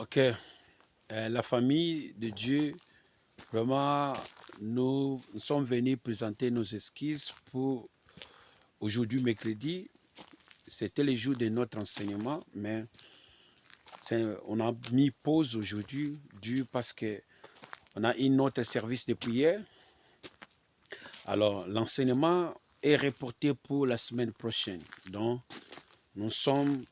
Ok, la famille de Dieu, vraiment, nous sommes venus présenter nos excuses pour aujourd'hui, mercredi. C'était le jour de notre enseignement, mais on a mis pause aujourd'hui dû parce que on a eu notre service de prière. Alors, l'enseignement est reporté pour la semaine prochaine. Donc, nous sommes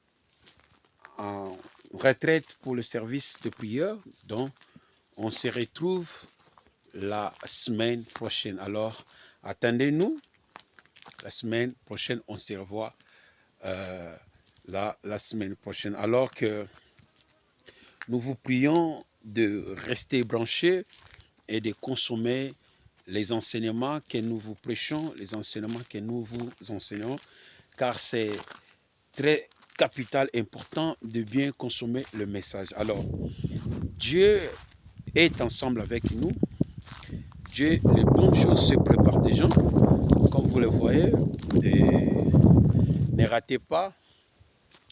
en retraite pour le service de prière. Donc, on se retrouve la semaine prochaine. Alors, attendez-nous. La semaine prochaine, on se revoit la semaine prochaine. Alors que nous vous prions de rester branchés et de consommer les enseignements que nous vous prêchons, les enseignements que nous vous enseignons, car c'est très capital, important de bien consommer le message. Alors, Dieu est ensemble avec nous. Dieu, les bonnes choses se préparent déjà, comme vous le voyez. Et ne ratez pas,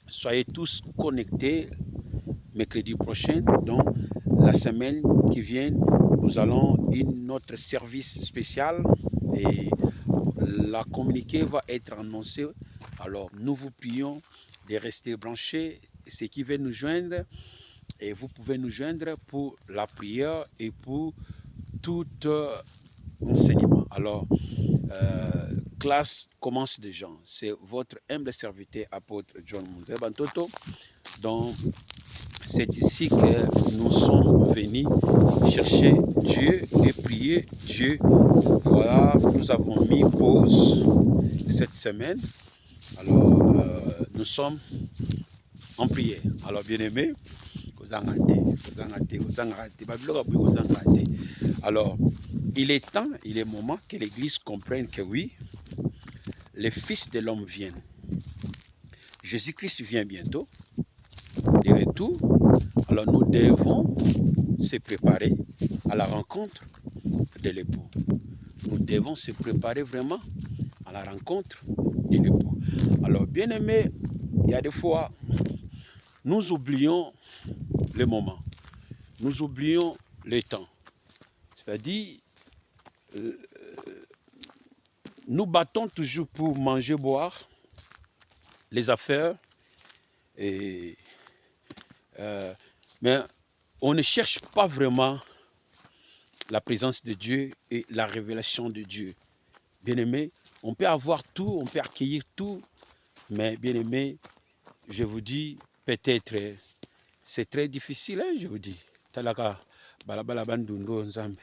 soyez tous connectés mercredi prochain. Donc, la semaine qui vient, nous allons notre service spécial et la communiqué va être annoncé. Alors, nous vous prions de rester branchés. Ceux qui veulent nous joindre, et vous pouvez nous joindre pour la prière et pour tout enseignement. Alors, classe commence déjà. C'est votre humble serviteur, apôtre John Mouzé Bantoto. Donc, c'est ici que nous sommes venus chercher Dieu et prier Dieu. Voilà, nous avons mis pause cette semaine. Alors, nous sommes en prière. Alors, bien-aimés, alors, il est temps, il est moment que l'Église comprenne que oui, les fils de l'homme viennent. Jésus-Christ vient bientôt, de retour. Alors nous devons se préparer à la rencontre de l'époux. Nous devons se préparer vraiment à la rencontre de l'époux. Alors, bien aimé, il y a des fois, nous oublions le moment. Nous oublions le temps. C'est-à-dire, nous battons toujours pour manger, boire, les affaires, et, mais on ne cherche pas vraiment la présence de Dieu et la révélation de Dieu. Bien-aimé, on peut avoir tout, on peut accueillir tout, mais bien-aimé, je vous dis, peut-être, c'est très difficile, hein, je vous dis. Talaka, balabala bandundo nzambe.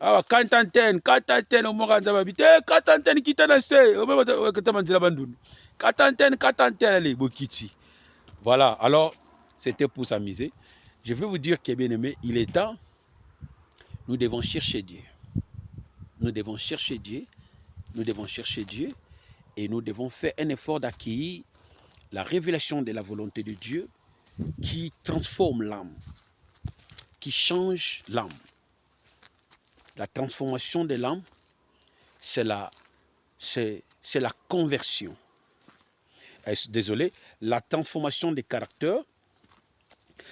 Ah, kantanten, omoga nzababite, kantanten kitana se, omoga bandundo. Kantanten, allez, bokiti. Voilà, alors, c'était pour s'amuser. Je vais vous dire que, bien aimé, il est temps, nous devons chercher Dieu. Nous devons chercher Dieu, nous devons chercher Dieu, et nous devons faire un effort d'accueillir la révélation de la volonté de Dieu qui transforme l'âme, qui change l'âme. La transformation de l'âme, c'est la conversion. Désolé, la transformation des caractères,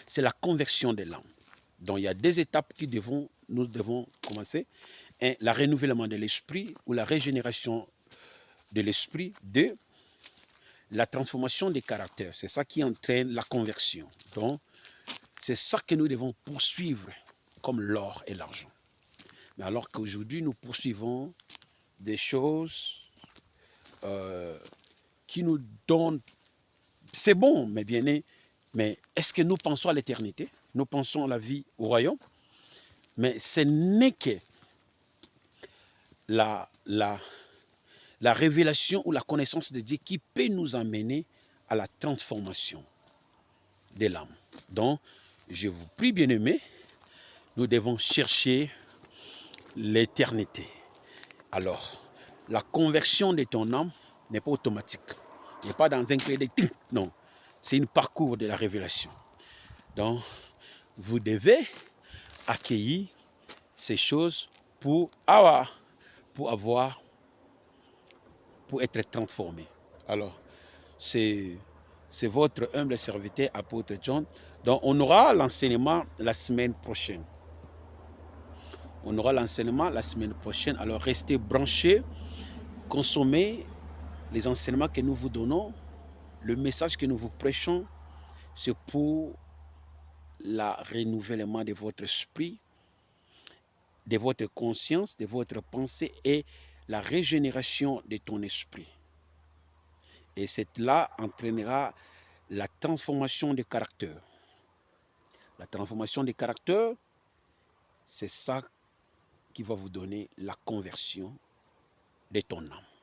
c'est la conversion de l'âme. Donc il y a deux étapes nous devons commencer. Un, le renouvellement de l'esprit ou la régénération de l'esprit. Deux, la transformation des caractères. C'est ça qui entraîne la conversion. Donc c'est ça que nous devons poursuivre comme l'or et l'argent. Mais alors qu'aujourd'hui nous poursuivons des choses qui nous donnent, c'est bon, mais bien, mais est-ce que nous pensons à l'éternité? Nous pensons à la vie au royaume? Mais ce n'est que la révélation ou la connaissance de Dieu qui peut nous amener à la transformation de l'âme. Donc, je vous prie, bien-aimés, nous devons chercher l'éternité. Alors, la conversion de ton âme n'est pas automatique. Il n'est pas dans un clé de... Non, c'est un parcours de la révélation. Donc, vous devez accueillir ces choses pour être transformé. Alors, c'est votre humble serviteur, apôtre John. Donc, on aura l'enseignement la semaine prochaine. On aura l'enseignement la semaine prochaine. Alors, restez branchés, consommez les enseignements que nous vous donnons, le message que nous vous prêchons, c'est pour le renouvellement de votre esprit, de votre conscience, de votre pensée et la régénération de ton esprit. Et cela entraînera la transformation de caractère. La transformation de caractère, c'est ça qui va vous donner la conversion de ton âme.